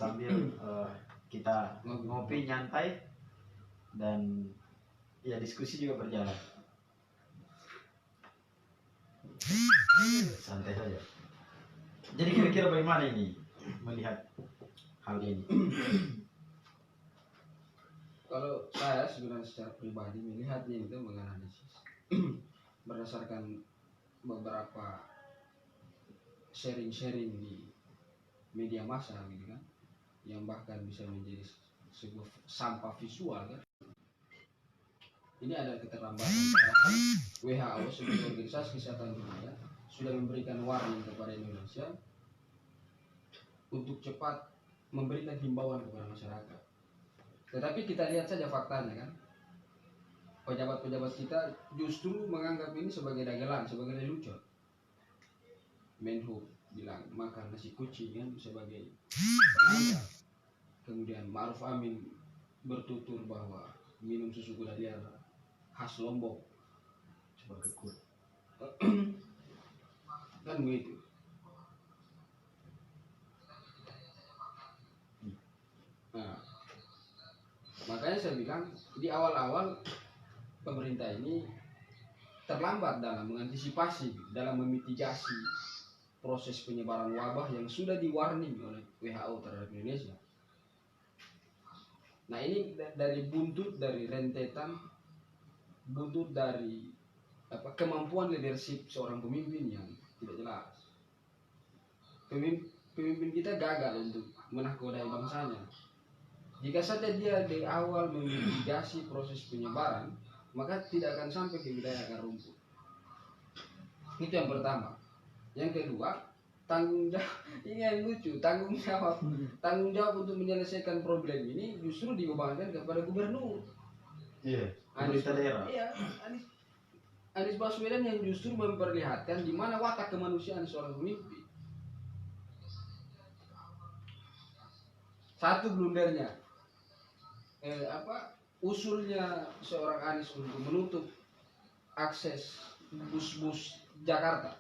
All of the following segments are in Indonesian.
sambil kita ngopi nyantai dan ya diskusi juga berjalan. Santai saja. Jadi kira-kira bagaimana ini melihat hal ini? Kalau saya sebenarnya secara pribadi melihatnya itu menganalisis berdasarkan beberapa sharing-sharing di media massa gitu kan, yang bahkan bisa menjadi sebuah sampah visual kan. Ini ada keterlambatan. WHO sebagai organisasi kesehatan dunia sudah memberikan warning kepada Indonesia untuk cepat memberikan himbauan kepada masyarakat. Tetapi kita lihat saja faktanya kan, pejabat-pejabat kita justru menganggap ini sebagai dagelan, sebagai lelucon. Menhub bilang makan nasi kucing kan sebagai penanda. Kemudian Ma'ruf Amin bertutur bahwa minum susu gula liar khas Lombok Sebagai kur. kan begitu. Nah, makanya saya bilang di awal-awal pemerintah ini terlambat dalam mengantisipasi, dalam memitigasi proses penyebaran wabah yang sudah di-warning oleh WHO terhadap Indonesia. Nah ini dari buntut dari rentetan, buntut dari kemampuan leadership seorang pemimpin yang tidak jelas. Pemimpin kita gagal untuk menakodai bangsanya. Jika saja dia di awal memitigasi proses penyebaran, maka tidak akan sampai ke wilayah akar rumput. Itu yang pertama. Yang kedua, tanggung jawab. Ini yang lucu, tanggung jawab untuk menyelesaikan problem ini justru dibebankan kepada gubernur. Iya. Pemerintah daerah. Iya, Anies Baswedan yang justru memperlihatkan di mana watak kemanusiaan seorang pemimpin. Satu blundernya, usulnya seorang Anies untuk menutup akses bus-bus Jakarta,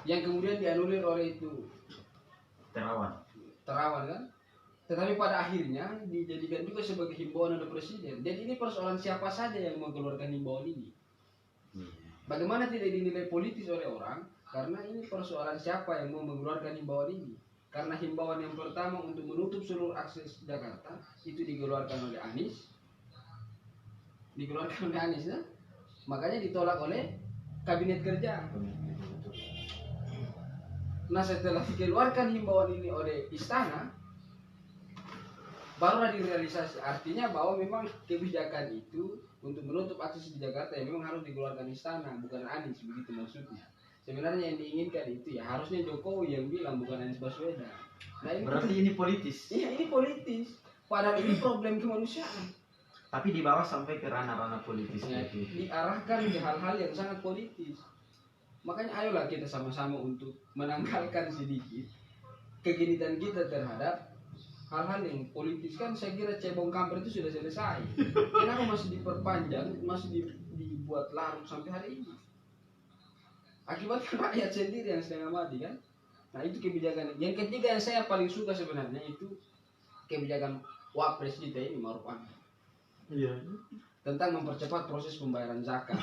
yang kemudian dianulir oleh itu Terawan kan, tetapi pada akhirnya dijadikan juga sebagai himbauan oleh presiden. Jadi ini persoalan siapa saja yang mengeluarkan himbauan ini. Bagaimana tidak dinilai politis oleh orang, karena ini persoalan siapa yang mau mengeluarkan himbauan ini. Karena himbauan yang pertama untuk menutup seluruh akses Jakarta itu dikeluarkan oleh Anies, ya? Makanya ditolak oleh kabinet kerja. Nah setelah dikeluarkan himbauan ini oleh istana, barulah direalisasi. Artinya bahwa memang kebijakan itu untuk menutup akses di Jakarta yang memang harus dikeluarkan istana, bukan Anies, begitu maksudnya. Sebenarnya yang diinginkan itu ya harusnya Jokowi yang bilang, bukan Anies Baswedan. Nah ini berarti ini politis. Iya, ini politis. Padahal ini problem kemanusiaan. Tapi di bawah sampai ke ranah-ranah politis Ya, diarahkan ke hal-hal yang sangat politis. Makanya ayolah kita sama-sama untuk menanggalkan sedikit kegenitan kita terhadap hal-hal yang politis. Kan saya kira cebong kampret itu sudah selesai. Kenapa masih diperpanjang, masih dibuat larut sampai hari ini? Akibatkan rakyat sendiri yang setengah mati kan. Nah itu kebijakan. Yang ketiga yang saya paling suka sebenarnya itu kebijakan Wapres kita ini, Ma'ruf Amin. Iya. Tentang mempercepat proses pembayaran zakat.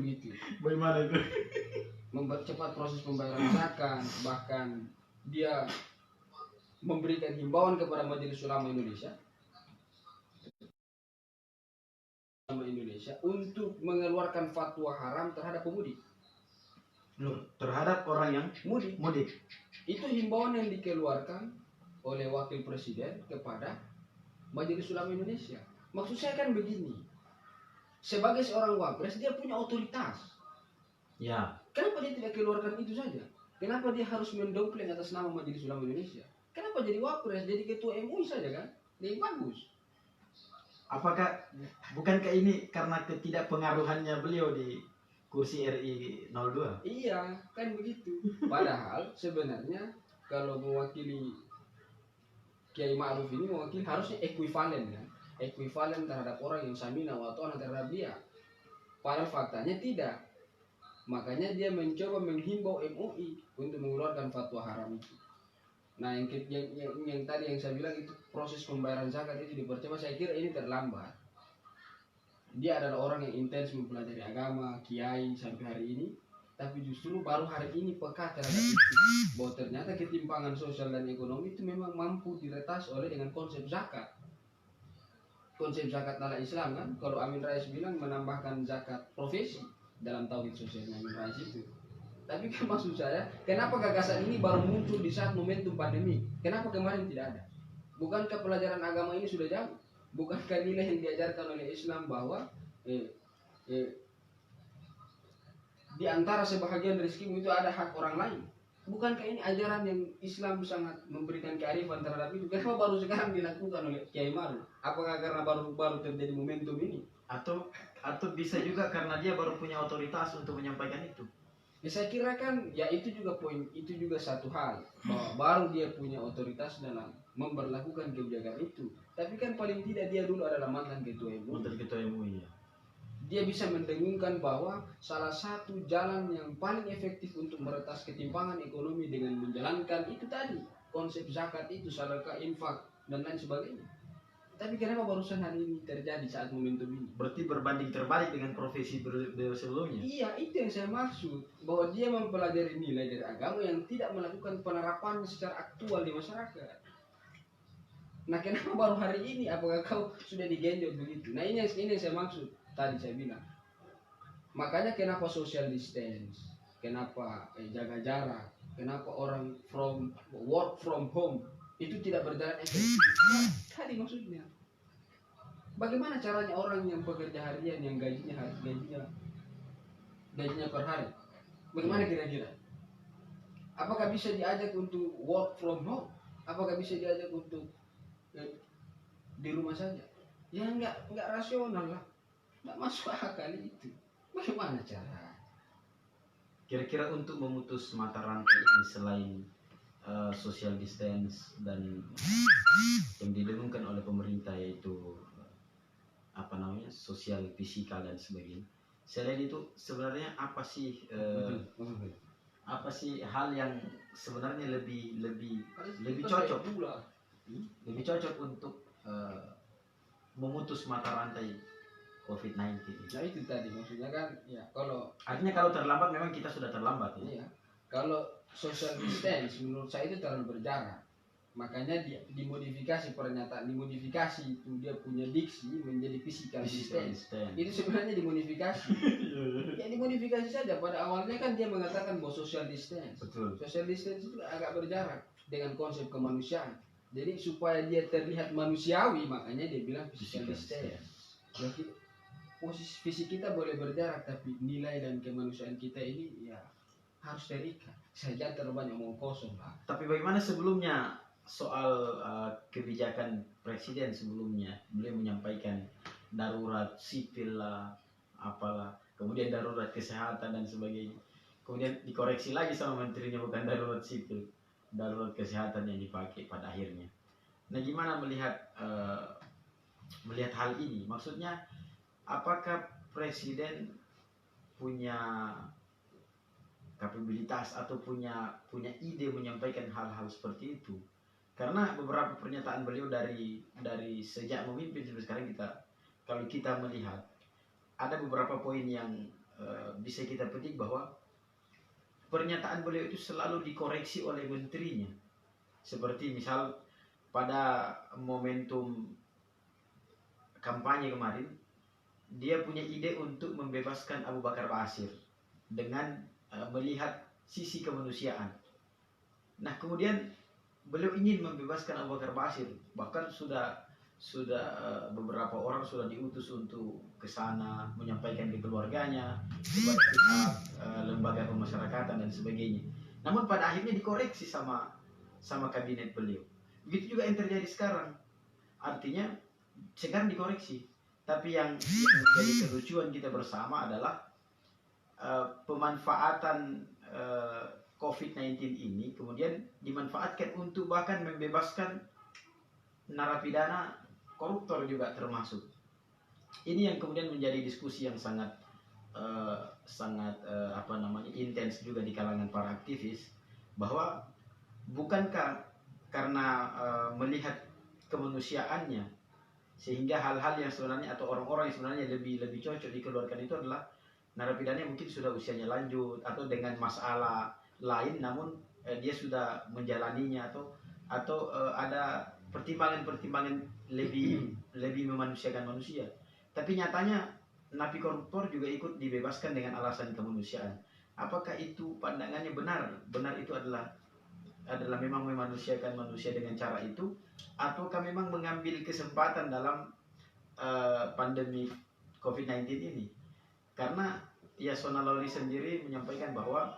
Begitu. Bagaimana itu? Mempercepat proses pembayaran zakat, bahkan dia memberikan himbauan kepada Majelis Ulama Indonesia untuk mengeluarkan fatwa haram terhadap pemudik. Terhadap orang yang mudik. Itu himbauan yang dikeluarkan oleh Wakil Presiden kepada Majelis Ulama Indonesia. Maksud saya kan begini, sebagai seorang wapres dia punya otoritas. Ya. Kenapa dia tidak keluarkan itu saja? Kenapa dia harus mendompleng atas nama Majelis Ulama Indonesia? Kenapa jadi wapres, jadi ketua MUI saja kan? Lebih bagus. Apakah bukankah ini karena ketidakpengaruhannya beliau di kursi RI 02? Iya, kan begitu. Padahal sebenarnya kalau mewakili Kiai Ma'ruf ini mewakili harusnya ekuivalen kan? Ekuivalen terhadap orang yang samina wa ta'ana terhadap dia. Padahal faktanya tidak. Makanya dia mencoba menghimbau MUI untuk mengeluarkan fatwa haram itu. Nah, yang tadi yang saya bilang itu proses pembayaran zakat itu dipercepat, saya kira ini terlambat. Dia adalah orang yang intens mempelajari agama, kiai sampai hari ini, tapi justru baru hari ini peka terhadap itu, bahwa ternyata ketimpangan sosial dan ekonomi itu memang mampu diretas oleh dengan konsep zakat. Konsep zakat dalam Islam kan, kalau Amin Rais bilang menambahkan zakat profesi dalam tauhid sosialnya Amin Rais itu. Tapi kan maksud saya, kenapa gagasan ini baru muncul di saat momentum pandemi? Kenapa kemarin tidak ada? Bukankah pelajaran agama ini sudah jauh? Bukankah nilai yang diajarkan oleh Islam bahwa di antara sebahagian rezekimu itu ada hak orang lain? Bukankah ini ajaran yang Islam sangat memberikan kearifan terhadap itu? Kenapa baru sekarang dilakukan oleh Kiai Maruf? Apakah karena baru terjadi momentum ini? Atau bisa juga karena dia baru punya otoritas untuk menyampaikan itu. Ya, saya kira kan ya itu juga poin, itu juga satu hal bahwa baru dia punya otoritas dalam memberlakukan kebijakan itu. Tapi kan paling tidak dia dulu adalah mantan ketua MUI. Mantan ketua MUI ya. Dia bisa mendengungkan bahwa salah satu jalan yang paling efektif untuk meretas ketimpangan ekonomi dengan menjalankan itu tadi, konsep zakat itu, sedekah, infak dan lain sebagainya. Tapi kenapa barusan hari ini terjadi saat momentum ini? Berarti berbanding terbalik dengan profesi beliau sebelumnya. Iya, itu yang saya maksud, bahwa dia mempelajari nilai dari agama yang tidak melakukan penerapan secara aktual di masyarakat. Nah, kenapa baru hari ini? Apakah kau sudah digenjot begitu? Nah, ini yang saya maksud. Tadi saya bilang. Makanya kenapa social distance? Kenapa jaga jarak? Kenapa orang work from home itu tidak berjalan efektif? Nah, tadi maksudnya. Bagaimana caranya orang yang bekerja harian yang gajinya per hari? Bagaimana kira-kira? Apakah bisa diajak untuk work from home? Apakah bisa diajak untuk di rumah saja? Ya enggak rasional lah. Enggak masuk akal itu. Bagaimana cara? Kira-kira untuk memutus mata rantai ini selain social distance dan yang didengungkan oleh pemerintah yaitu sosial fisikal dan sebagainya. Selain itu sebenarnya apa sih hal yang sebenarnya lebih cocok untuk memutus mata rantai COVID-19? Nah, itu tadi maksudnya kan ya, artinya kalau terlambat memang kita sudah terlambat ya. Iya. Kalau social distance menurut saya itu terlalu berjarak. Makanya dimodifikasi pernyataan, dimodifikasi itu dia punya diksi menjadi physical distance. Itu sebenarnya dimodifikasi. Ya dimodifikasi saja. Pada awalnya kan dia mengatakan bahwa social distance. Betul. Social distance itu agak berjarak dengan konsep kemanusiaan. Jadi supaya dia terlihat manusiawi, makanya dia bilang physical distance. Jadi posisi fisik kita boleh berjarak, tapi nilai dan kemanusiaan kita ini ya harus terikat. Saya terlalu banyak omong kosong lah. Tapi bagaimana sebelumnya soal kebijakan presiden sebelumnya? Beliau menyampaikan darurat sipil lah, apalah, kemudian darurat kesehatan dan sebagainya. Kemudian dikoreksi lagi sama menterinya, bukan darurat sipil, darurat kesehatan yang dipakai pada akhirnya. Nah, gimana melihat hal ini? Maksudnya, apakah presiden punya kapabilitas atau punya ide menyampaikan hal-hal seperti itu? Karena beberapa pernyataan beliau dari sejak memimpin sampai sekarang, kalau kita melihat ada beberapa poin yang bisa kita petik bahwa pernyataan beliau itu selalu dikoreksi oleh menterinya. Seperti misal pada momentum kampanye kemarin, dia punya ide untuk membebaskan Abu Bakar Basir dengan melihat sisi kemanusiaan. Nah, kemudian beliau ingin membebaskan Abu Bakar Basir, bahkan sudah beberapa orang sudah diutus untuk ke sana menyampaikan ke keluarganya, kepada pihak lembaga pemasyarakatan dan sebagainya. Namun pada akhirnya dikoreksi sama kabinet beliau. Begitu juga yang terjadi sekarang. Artinya sekarang dikoreksi, tapi yang menjadi kelucuan kita bersama adalah pemanfaatan COVID-19 ini kemudian dimanfaatkan untuk bahkan membebaskan narapidana koruptor juga termasuk. Ini yang kemudian menjadi diskusi yang sangat intens juga di kalangan para aktivis, bahwa bukankah karena melihat kemanusiaannya, sehingga hal-hal yang sebenarnya atau orang-orang yang sebenarnya lebih cocok dikeluarkan itu adalah narapidana yang mungkin sudah usianya lanjut atau dengan masalah lain, namun dia sudah menjalaninya atau ada pertimbangan-pertimbangan lebih memanusiakan manusia. Tapi nyatanya napi koruptor juga ikut dibebaskan dengan alasan kemanusiaan. Apakah itu pandangannya benar? Benar itu adalah memang memanusiakan manusia dengan cara itu, ataukah memang mengambil kesempatan dalam pandemi COVID-19 ini? Karena Yasona Lawli sendiri menyampaikan bahwa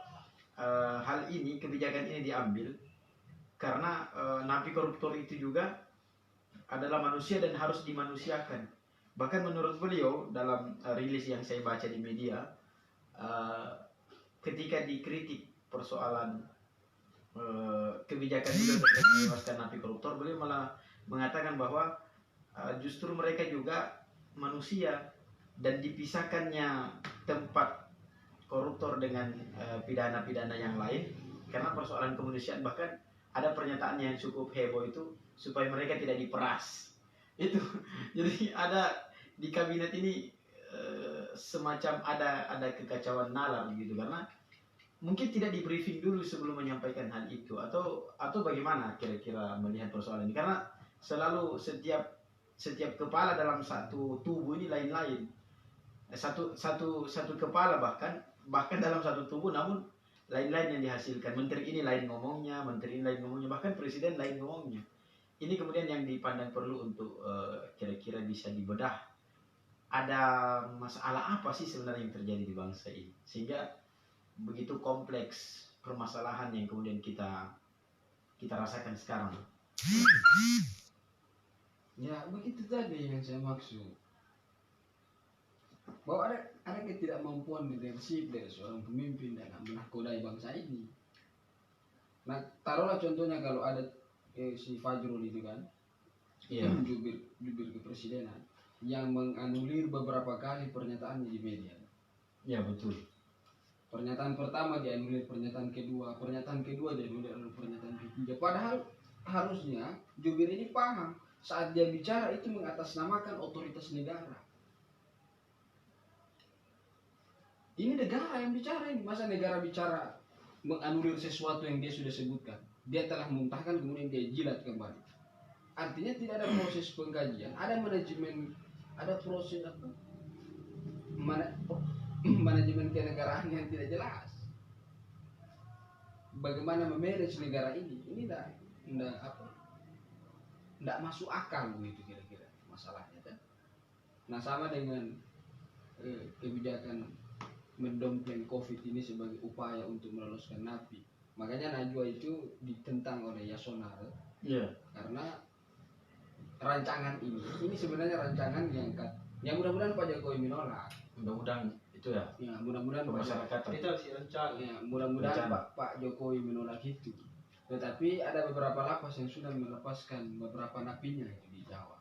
hal ini, kebijakan ini diambil karena napi koruptor itu juga adalah manusia dan harus dimanusiakan. Bahkan menurut beliau dalam rilis yang saya baca di media, ketika dikritik persoalan kebijakan juga untuk membebaskan napi koruptor, beliau malah mengatakan bahwa justru mereka juga manusia, dan dipisahkannya tempat koruptor dengan pidana-pidana yang lain karena persoalan kemanusiaan. Bahkan ada pernyataan yang cukup heboh itu supaya mereka tidak diperas itu. Jadi ada di kabinet ini semacam ada kekacauan nalar gitu, karena mungkin tidak di briefing dulu sebelum menyampaikan hal itu, atau bagaimana kira-kira melihat persoalan ini, karena selalu setiap kepala dalam satu tubuh ini lain-lain. Satu kepala bahkan dalam satu tubuh, namun lain-lain yang dihasilkan. Menteri ini lain ngomongnya, bahkan presiden lain ngomongnya. Ini kemudian yang dipandang perlu untuk kira-kira bisa dibedah. Ada masalah apa sih sebenarnya yang terjadi di bangsa ini sehingga begitu kompleks permasalahan yang kemudian kita rasakan sekarang? Ya begitu tadi yang saya maksud, bahwa ada ketidakmampuan leadership dari seorang pemimpin dalam menakodai bangsa ini. Nah, taruhlah contohnya kalau ada si Fajrul itu kan, jubir kepresidenan yang menganulir beberapa kali pernyataannya di media. Ya betul. Pernyataan pertama dianulir, pernyataan kedua dianulir, pernyataan ketiga. Padahal harusnya jubir ini paham saat dia bicara itu mengatasnamakan otoritas negara. Ini negara yang bicara ini. Masa negara bicara menganulir sesuatu yang dia sudah sebutkan? Dia telah muntahkan kemudian dia jilat kembali. Artinya tidak ada proses pengkajian, ada manajemen, ada proses apa? Manajemen kenegaraan yang tidak jelas. Bagaimana memanage negara ini? Ini tidak masuk akal begitu kira-kira masalahnya kan? Nah, sama dengan kebijakan mendompleng COVID ini sebagai upaya untuk meloloskan napi. Makanya Najwa itu ditentang oleh Yasona, karena rancangan ini sebenarnya rancangan yang mudah-mudahan Pak Jokowi menolak. Mudah-mudahan itu ya. Mudah-mudahan masyarakat itu si rencana. Ya, mudah-mudahan Pak Jokowi menolak itu. Tetapi ada beberapa lapas yang sudah melepaskan beberapa napinya itu di Jawa.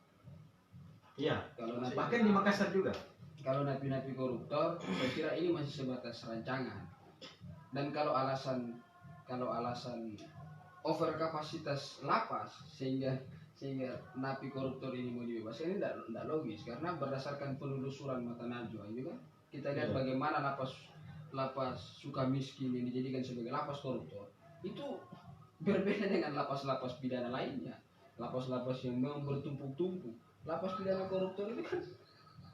Iya. Bahkan di Makassar juga. Kalau napi-napi koruptor, saya kira ini masih sebatas rancangan. Dan kalau alasan over kapasitas lapas sehingga napi koruptor ini mau dibebaskan, ini tidak logis, karena berdasarkan penelusuran mata Najwa juga kita lihat bagaimana lapas Sukamiskin yang dijadikan sebagai lapas koruptor itu berbeda dengan lapas-lapas pidana lainnya, lapas-lapas yang memang bertumpuk-tumpuk. Lapas pidana koruptor ini kan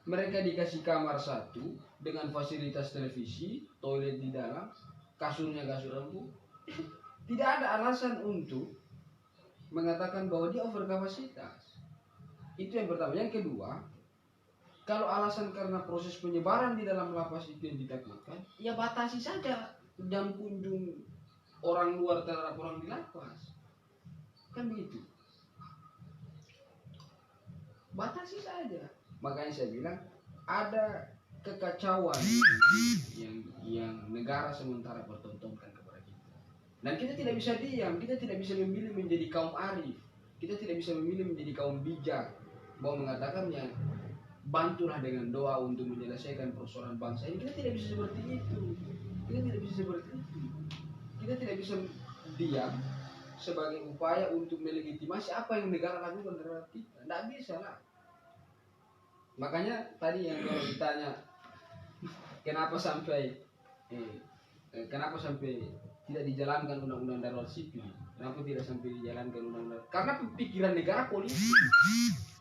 mereka dikasih kamar satu dengan fasilitas televisi, toilet di dalam, kasurnya kasur empuk. Tidak ada alasan untuk mengatakan bahwa dia over kapasitas. Itu yang pertama. Yang kedua, kalau alasan karena proses penyebaran di dalam lapas itu yang ditakutkan, ya batasi saja jam kunjung orang luar terhadap orang di lapas. Kan begitu. Batasi saja. Makanya saya bilang ada kekacauan yang negara sementara pertontonkan kepada kita. Dan kita tidak bisa diam, kita tidak bisa memilih menjadi kaum arif, kita tidak bisa memilih menjadi kaum bijak, bahwa mengatakannya bantulah dengan doa untuk menyelesaikan persoalan bangsa ini. Kita tidak bisa seperti itu. Kita tidak bisa diam sebagai upaya untuk melegitimasi apa yang negara lakukan terhadap kita. Tidak bisa lah. Makanya tadi yang kalau ditanya kenapa sampai tidak dijalankan undang-undang darurat sipil, kenapa tidak sampai dijalankan undang-undang, karena pikiran negara politik.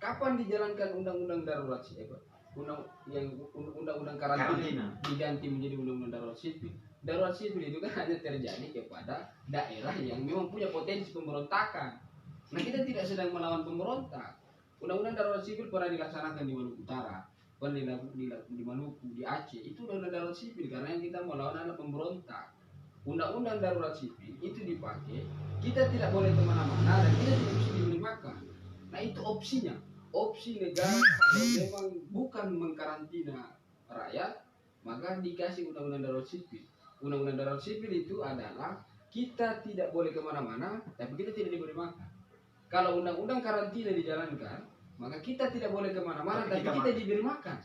Kapan dijalankan undang-undang darurat sipil, undang-undang karantina diganti menjadi undang-undang darurat sipil? Darurat sipil itu kan hanya terjadi kepada daerah yang memang punya potensi pemberontakan. Nah, kita tidak sedang melawan pemberontak. Undang-undang darurat sipil pernah dilaksanakan di Maluku Utara, pernah di Maluku, di Aceh. Itu undang-undang darurat sipil karena yang kita melawan adalah pemberontak. Undang-undang darurat sipil itu dipakai, kita tidak boleh kemana-mana dan kita tidak bisa diberi makan. Nah, itu opsinya. Opsi negara kalau memang bukan mengkarantina rakyat, maka dikasih undang-undang darurat sipil. Undang-undang darurat sipil itu adalah kita tidak boleh kemana-mana, tapi kita tidak diberi makan. Kalau undang-undang karantina dijalankan, maka kita tidak boleh kemana-mana, tapi kita diberi makan.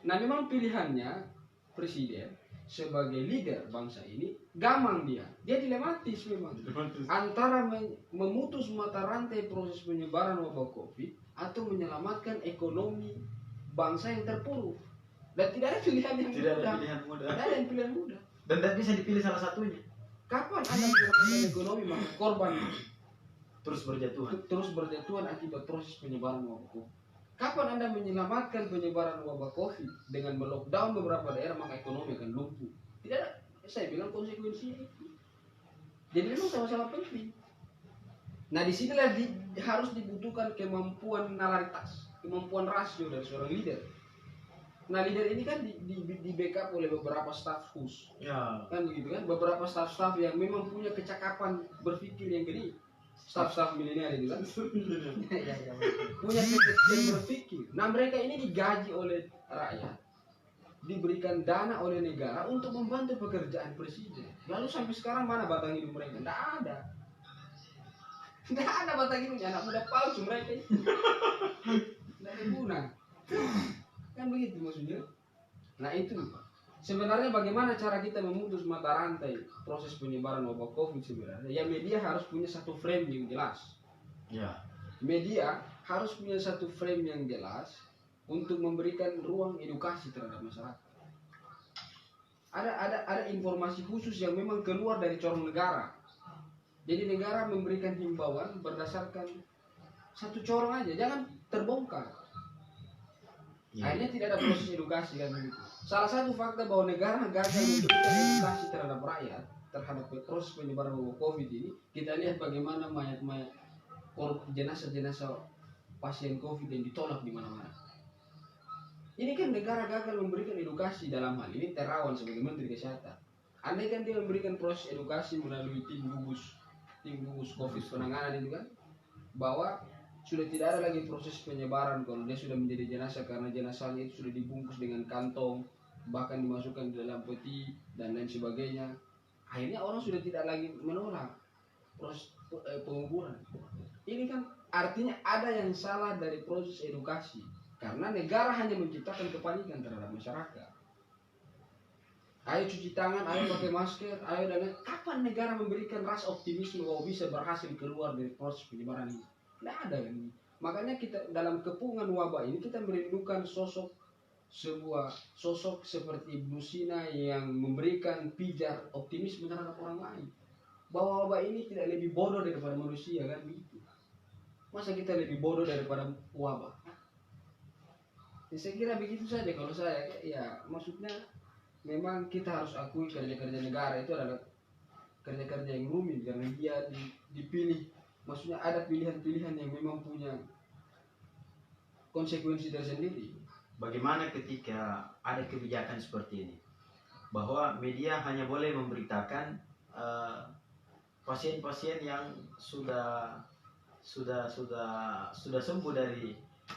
Nah, memang pilihannya presiden sebagai leader bangsa ini gamang dia dilematis memang antara memutus mata rantai proses penyebaran wabah COVID atau menyelamatkan ekonomi bangsa yang terpuruk. Dan tidak ada pilihan yang mudah. Tidak ada yang pilihan mudah. Dan tidak bisa dipilih salah satunya. Kapan Anda menyelamatkan ekonomi maka korban terus berjatuhan akibat proses penyebaran wabah COVID. Kapan Anda menyelamatkan penyebaran wabah COVID dengan melockdown beberapa daerah maka ekonomi akan lumpuh. Tidak ada, saya bilang konsekuensi itu. Jadi memang sama-sama penting. Nah, disinilah harus dibutuhkan kemampuan nalaritas, kemampuan rasio dari seorang leader. Nah, leader ini kan di backup oleh beberapa staf khusus. Ya. Kan begitu kan? Beberapa staf-staf yang memang punya kecakapan berpikir yang gede. Staf-staf milenial itu kan punya kecerdasan berpikir. Nah, mereka ini digaji oleh rakyat, diberikan dana oleh negara untuk membantu pekerjaan presiden. Lalu sampai sekarang mana batang hidup mereka? Tidak ada batang hidupnya. Anak muda palsu mereka ini. Tidak ada guna. Kan begitu maksudnya. Nah, itu sebenarnya bagaimana cara kita memutus mata rantai proses penyebaran wabah COVID sebenarnya? Ya, media harus punya satu frame yang jelas. Ya. Media harus punya satu frame yang jelas untuk memberikan ruang edukasi terhadap masyarakat. Ada informasi khusus yang memang keluar dari corong negara. Jadi negara memberikan himbauan berdasarkan satu corong aja, jangan terbongkar. Ya. Akhirnya tidak ada proses edukasi kan begitu. Salah satu fakta bahwa negara gagal memberikan edukasi terhadap rakyat terhadap proses penyebaran wabah COVID ini, kita lihat bagaimana mayat-mayat jenazah-jenazah pasien COVID yang ditolak di mana-mana. Ini kan negara gagal memberikan edukasi dalam hal ini Terawan sebagai Menteri Kesehatan. Andai kan dia memberikan proses edukasi melalui tim gugus COVID penanganan itu kan, bahwa sudah tidak ada lagi proses penyebaran kalau dia sudah menjadi jenazah karena jenazahnya itu sudah dibungkus dengan kantong, bahkan dimasukkan di dalam peti dan lain sebagainya. Akhirnya orang sudah tidak lagi menolak proses penguburan. Ini kan artinya ada yang salah dari proses edukasi karena negara hanya menciptakan kepanikan terhadap masyarakat. Ayo cuci tangan, ayo pakai masker, ayo dan lain. Kapan negara memberikan rasa optimisme bahwa bisa berhasil keluar dari proses penyebaran ini? Tidak ada kan. Makanya kita dalam kepungan wabah ini kita merindukan sebuah sosok seperti Ibnu Sina yang memberikan pijar optimisme terhadap orang lain. Bahwa wabah ini tidak lebih bodoh daripada manusia kan begitu. Masa kita lebih bodoh daripada wabah? Ya, saya kira begitu saja kalau saya ya maksudnya memang kita harus akui kerja-kerja negara itu adalah kerja-kerja yang rumit karena dia dipilih. Maksudnya ada pilihan-pilihan yang memang punya konsekuensi tersendiri. Bagaimana ketika ada kebijakan seperti ini, bahwa media hanya boleh memberitakan pasien-pasien yang sudah sembuh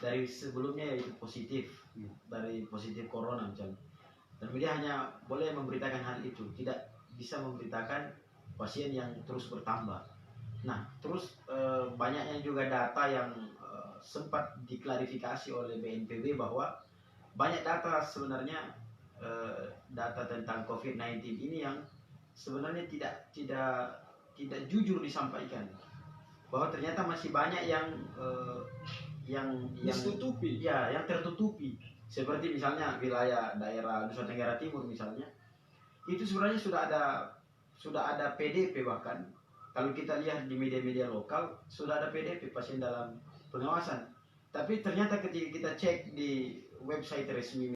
dari sebelumnya yaitu positif dari positif corona misalnya. Dan media hanya boleh memberitakan hal itu, tidak bisa memberitakan pasien yang terus bertambah. Nah, terus banyaknya juga data yang sempat diklarifikasi oleh BNPB bahwa banyak data sebenarnya data tentang COVID-19 ini yang sebenarnya tidak tidak jujur disampaikan, bahwa ternyata masih banyak yang ditutupi. ya yang tertutupi, seperti misalnya wilayah daerah Nusa Tenggara Timur misalnya, itu sebenarnya sudah ada PDP, bahkan kalau kita lihat di media-media lokal sudah ada PDP, pasien dalam pengawasan, tapi ternyata ketika kita cek di website resmi